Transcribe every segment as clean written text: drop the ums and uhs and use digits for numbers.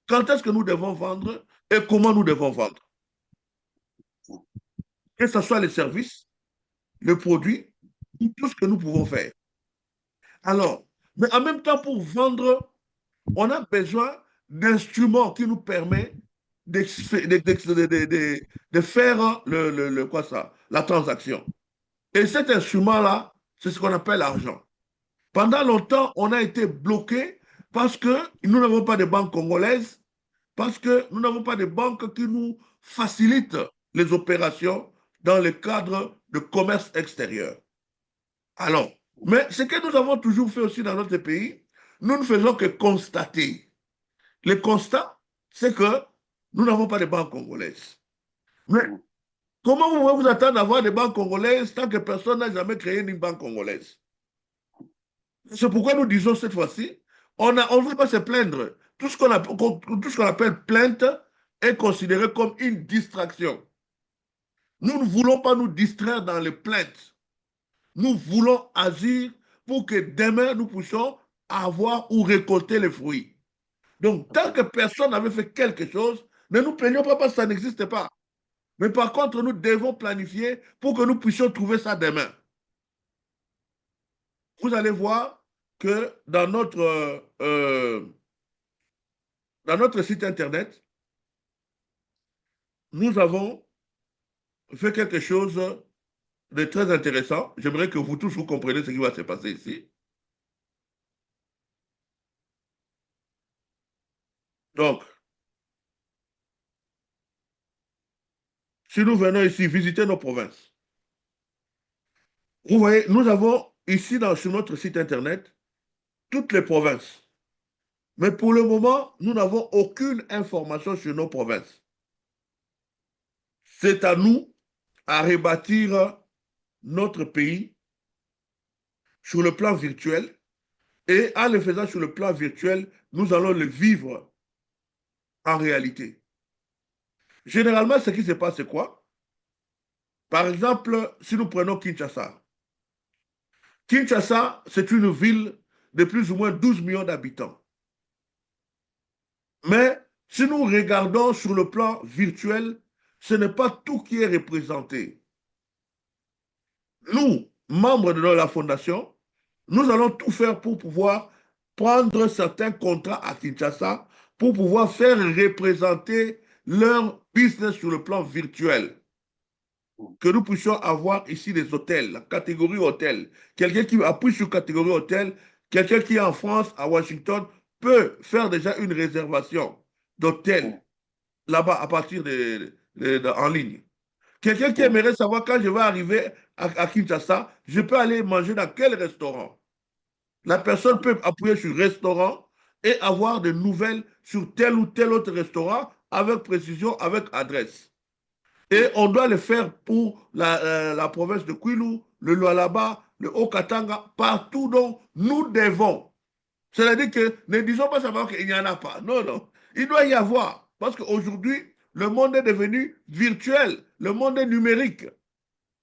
quand est-ce que nous devons vendre et comment nous devons vendre. Que ce soit les services, le produit, tout ce que nous pouvons faire. Alors, mais en même temps, pour vendre, on a besoin d'instruments qui nous permettent de faire quoi ça, la transaction. Et cet instrument-là, c'est ce qu'on appelle l'argent. Pendant longtemps, on a été bloqué parce que nous n'avons pas de banque congolaise, parce que nous n'avons pas de banque qui nous facilite les opérations dans le cadre de commerce extérieur. Alors, mais ce que nous avons toujours fait aussi dans notre pays, nous ne faisons que constater. Le constat, c'est que nous n'avons pas de banque congolaise. Mais comment vous pouvez vous attendre à avoir des banques congolaises tant que personne n'a jamais créé une banque congolaise? C'est pourquoi nous disons cette fois-ci, on ne veut pas se plaindre. Tout ce qu'on appelle plainte est considéré comme une distraction. Nous ne voulons pas nous distraire dans les plaintes. Nous voulons agir pour que demain nous puissions avoir ou récolter les fruits. Donc, tant que personne n'avait fait quelque chose, ne nous plaignons pas parce que ça n'existe pas. Mais par contre, nous devons planifier pour que nous puissions trouver ça demain. Vous allez voir que dans notre site Internet, nous avons fait quelque chose de très intéressant. J'aimerais que vous tous vous compreniez ce qui va se passer ici. Donc, si nous venons ici visiter nos provinces, vous voyez, nous avons ici sur notre site Internet toutes les provinces. Mais pour le moment, nous n'avons aucune information sur nos provinces. C'est à nous à rebâtir notre pays sur le plan virtuel. Et en le faisant sur le plan virtuel, nous allons le vivre en réalité. Généralement, ce qui se passe, c'est quoi? Par exemple, si nous prenons Kinshasa. Kinshasa, c'est une ville de plus ou moins 12 millions d'habitants. Mais si nous regardons sur le plan virtuel, ce n'est pas tout qui est représenté. Nous, membres de la fondation, nous allons tout faire pour pouvoir prendre certains contrats à Kinshasa pour pouvoir faire représenter leur business sur le plan virtuel. Que nous puissions avoir ici des hôtels, la catégorie hôtel. Quelqu'un qui appuie sur catégorie hôtel, quelqu'un qui est en France, à Washington, peut faire déjà une réservation d'hôtel là-bas à partir en ligne. Quelqu'un qui aimerait savoir quand je vais arriver à Kinshasa, je peux aller manger dans quel restaurant. La personne peut appuyer sur restaurant et avoir des nouvelles sur tel ou tel autre restaurant avec précision, avec adresse. Et on doit le faire pour la province de Kwilu, le Lualaba, le Haut-Katanga, partout dont nous devons. C'est-à-dire que ne disons pas simplement qu'il n'y en a pas. Non, non. Il doit y avoir. Parce qu'aujourd'hui, le monde est devenu virtuel. Le monde est numérique.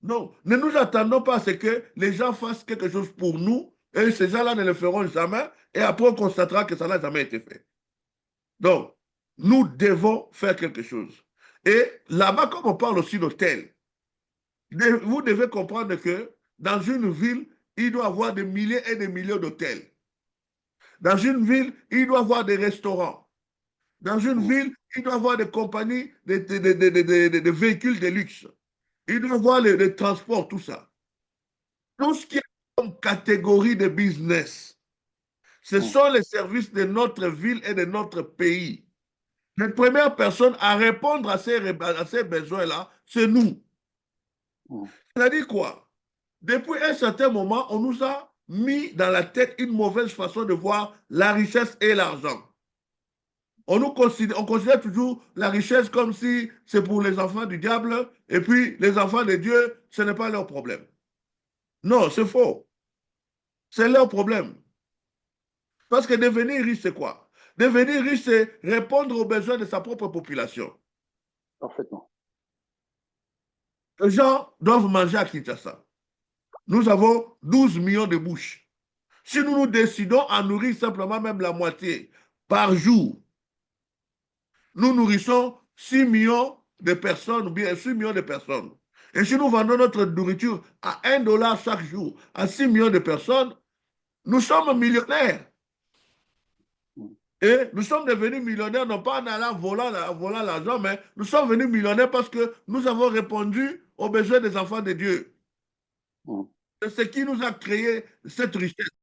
Non. Ne nous attendons pas à ce que les gens fassent quelque chose pour nous et ces gens-là ne le feront jamais et après on constatera que ça n'a jamais été fait. Donc, nous devons faire quelque chose. Et là-bas, comme on parle aussi d'hôtel, vous devez comprendre que dans une ville, il doit y avoir des milliers et des milliers d'hôtels. Dans une ville, il doit y avoir des restaurants. Dans une ville, il doit y avoir des compagnies, des véhicules de luxe. Il doit y avoir les transports, tout ça. Tout ce qui est comme catégorie de business, ce sont les services de notre ville et de notre pays. Les premières personnes à répondre à ces besoins-là, c'est nous. C'est-à-dire quoi? Depuis un certain moment, on nous a mis dans la tête une mauvaise façon de voir la richesse et l'argent. On considère toujours la richesse comme si c'est pour les enfants du diable et puis les enfants de Dieu, ce n'est pas leur problème. Non, c'est faux. C'est leur problème. Parce que devenir riche, c'est quoi? Devenir riche, c'est répondre aux besoins de sa propre population. Parfaitement. Les gens doivent manger à Kinshasa. Nous avons 12 millions de bouches. Si nous nous décidons à nourrir simplement même la moitié par jour, nous nourrissons 6 millions de personnes, ou bien 6 millions de personnes. Et si nous vendons notre nourriture à 1 dollar chaque jour à 6 millions de personnes, nous sommes millionnaires. Et nous sommes devenus millionnaires, non pas en allant volant l'argent, mais nous sommes devenus millionnaires parce que nous avons répondu aux besoins des enfants de Dieu. Mm. C'est ce qui nous a créé cette richesse.